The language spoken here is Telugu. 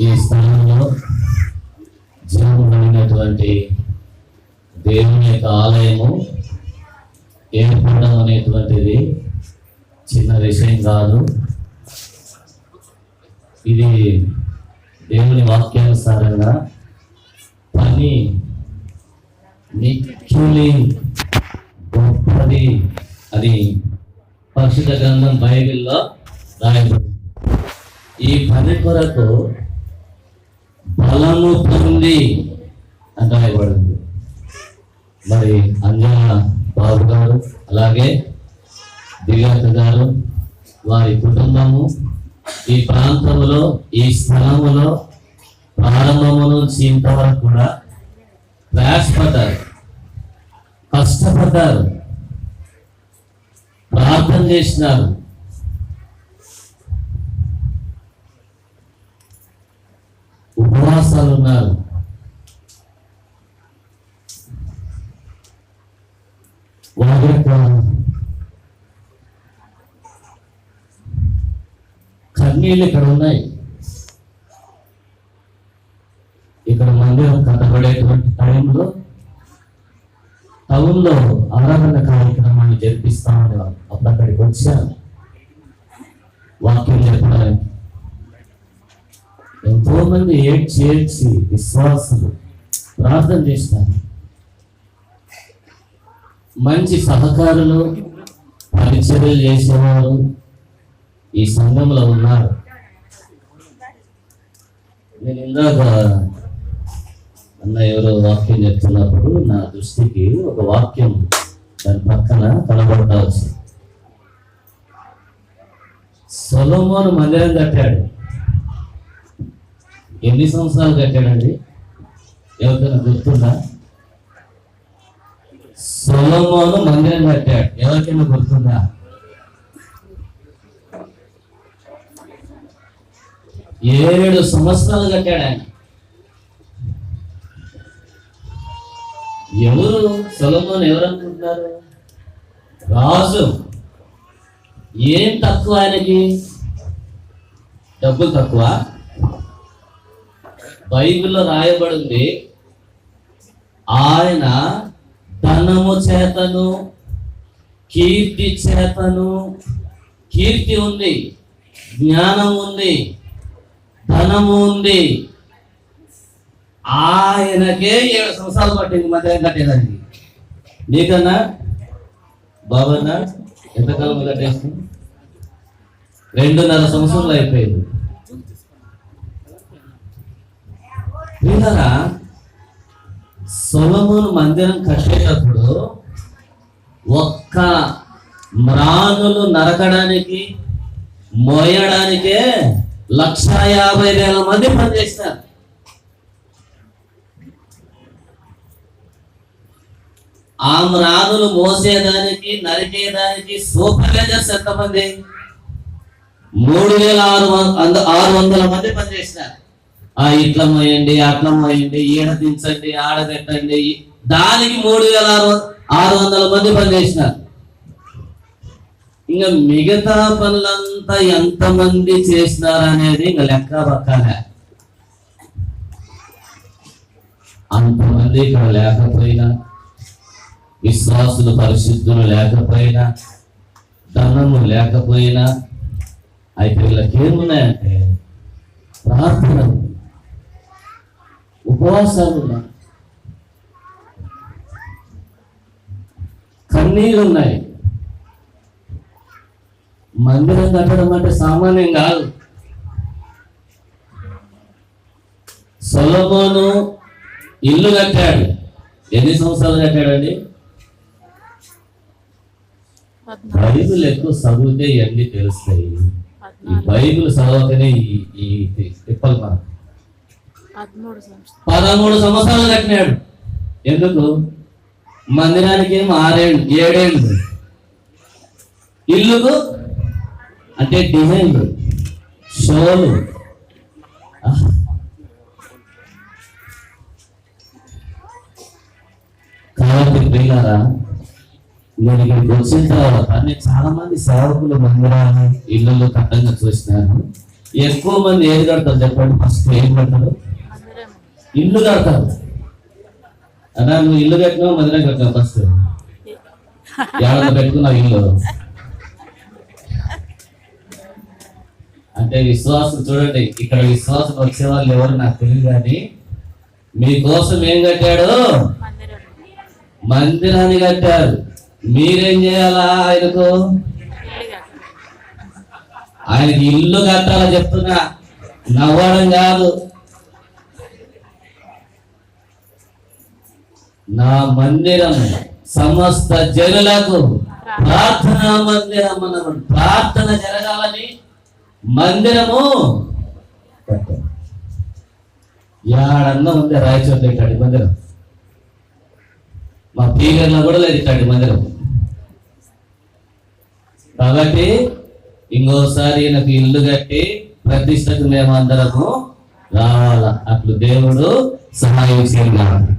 ఈ స్థలంలో జీవము కలిగినటువంటి దేవుని యొక్క ఆలయము ఏర్పడడం అనేటువంటిది చిన్న విషయం కాదు. ఇది దేవుని వాక్యానుసారంగా పని మిక్కిలి గొప్పది అని పరిశుద్ధ గ్రంథం బైబిల్లో రాయబడింది. ఈ పని కొరకు బలము పొంది అని రాయబడింది. మరి అంజనా బాబు గారు, అలాగే దివ్యాత గారు, వారి కుటుంబము ఈ ప్రాంతంలో, ఈ స్థలములో ప్రారంభము నుంచి ఇంతవరకు కూడా ప్రయాసపడ్డారు, కష్టపడ్డారు, ప్రార్థన చేసినారు. ఉపవాసాలు ఉన్నారు. వారి యొక్క కన్నీళ్ళు ఇక్కడ ఉన్నాయి. ఇక్కడ మందిరం కట్టబడేటువంటి టైంలో టౌన్లో ఆరాధన కార్యక్రమాన్ని జరిపిస్తామని అప్పుడు అక్కడికి వచ్చాను వాక్యం చెప్పడానికి. ఎంతో మంది ఏడ్చి విశ్వాసులు ప్రార్థన చేస్తారు. మంచి సహకారులు, పరిచర్యలు చేసేవారు ఈ సంఘంలో ఉన్నారు. నేను ఇందాక అన్న ఎవరో వాక్యం చెప్తున్నప్పుడు నా దృష్టికి ఒక వాక్యం దాని పక్కన కనబడతా వచ్చింది. సొలొమోను మందిరం కట్టాడు. ఎన్ని సంవత్సరాలు కట్టాడండి? ఎవరికైనా గుర్తుందా? సొలొమోను మందిరం కట్టాడు. ఎవరికైనా గుర్తుందా? ఏడు సంవత్సరాలు కట్టాడు ఆయన. ఎవరు సొలొమోను? ఎవరు అనుకుంటున్నారు? రాజు. ఏం తక్కువ ఆయనకి? డబ్బులు తక్కువ? బైబిల్లో రాయబడింది ఆయన ధనము చేతను, కీర్తి చేతను, కీర్తి ఉంది, జ్ఞానం ఉంది, ధనము ఉంది. ఆయనకే 7 సంవత్సరాలు పట్టింది మందిరం కట్టేదానికి. నీకన్నా బాబన్నా ఎంతకాలం కట్టేస్తుంది? 2.5 సంవత్సరాలు అయిపోయింది. వీళ్ళరా సొలొమోను మందిరం కట్టేటప్పుడు ఒక్క మ్రానులు నరకడానికి, మోయడానికే 150,000 మంది పనిచేసినారు. ఆ మ్రానులు మోసేదానికి, నరికేదానికి సూపర్వైజర్స్ ఎంతమంది? 3,600 మంది పనిచేసినారు. ఇట్లా మోయండి, అట్లా మోయండి, ఈడ దించండి, ఆడ పెట్టండి, దానికి 3,600 మంది పనిచేసినారు. ఇంకా మిగతా పనులంతా ఎంతమంది చేసినారు అనేది ఇంకా లెక్క పక్కనే. అంతమంది ఇక్కడ లేకపోయినా, విశ్వాసులు పరిశుద్ధులు లేకపోయినా, ధనము లేకపోయినా, అయితే వీళ్ళకి ఏమున్నాయంటే ప్రార్థన, ఉపవాసాలు ఉన్నాయి, కన్నీళ్ళు ఉన్నాయి. మందిరం కట్టడం అంటే సామాన్యం కాదు. సొలొమోను ఇల్లు కట్టాడు. ఎన్ని సంవత్సరాలు కట్టాడండి? బైబిల్ ఎక్కువ చదివితే ఇవన్నీ తెలుస్తాయి. ఈ బైబిల్ చదవకనే ఈ తిప్పలు మనకు. 13 సంవత్సరాలు కట్టినాడు. ఎందుకు? మందిరానికి ఏమో 7 ఏళ్ళు, ఇల్లుకు అంటే డిజైన్లు, షోలు. కాబట్టి ప్రియులారా, నేను ఇక్కడికి వచ్చిన తర్వాత నేను చాలా మంది సేవకులు మందిరాలు, ఇళ్ళు కట్టంగా చూసినాను. ఎక్కువ మంది ఏది కడతారు చెప్పండి? ఫస్ట్ ఏం కడతారు? ఇల్లు కడతారు. అన్నా నువ్వు ఇల్లు కట్టినావు, మందిరం కట్టినావు? ఫస్ట్ ఏడన్నా పెట్టుకున్నావు ఇల్లు? అంటే విశ్వాసం చూడండి, ఇక్కడ విశ్వాసం వచ్చేవాళ్ళు ఎవరు నాకు తెలియదు, కానీ మీకోసం ఏం కట్టాడు? మందిరాన్ని కట్టారు. మీరేం చేయాలా? ఆయనకి ఇల్లు కట్టాలని చెప్తున్నా, నవ్వడం కాదు. నా మందిరం సమస్త జనులకు ప్రార్థనా మందిరం అన్నమాట. ప్రార్థన జరగాలని మందిరము కట్టారు. ఏడన్నా ఉంది రాయచోట్ల ఇట్లాంటి మందిరం? మా పీగర్లో కూడా లేదు ఇట్లాంటి మందిరం. కాబట్టి ఇంకోసారి నాకు ఇల్లు కట్టి ప్రతిష్టకు మేమందరము రావాలా. అట్లు దేవుడు సహాయం చేయాలి.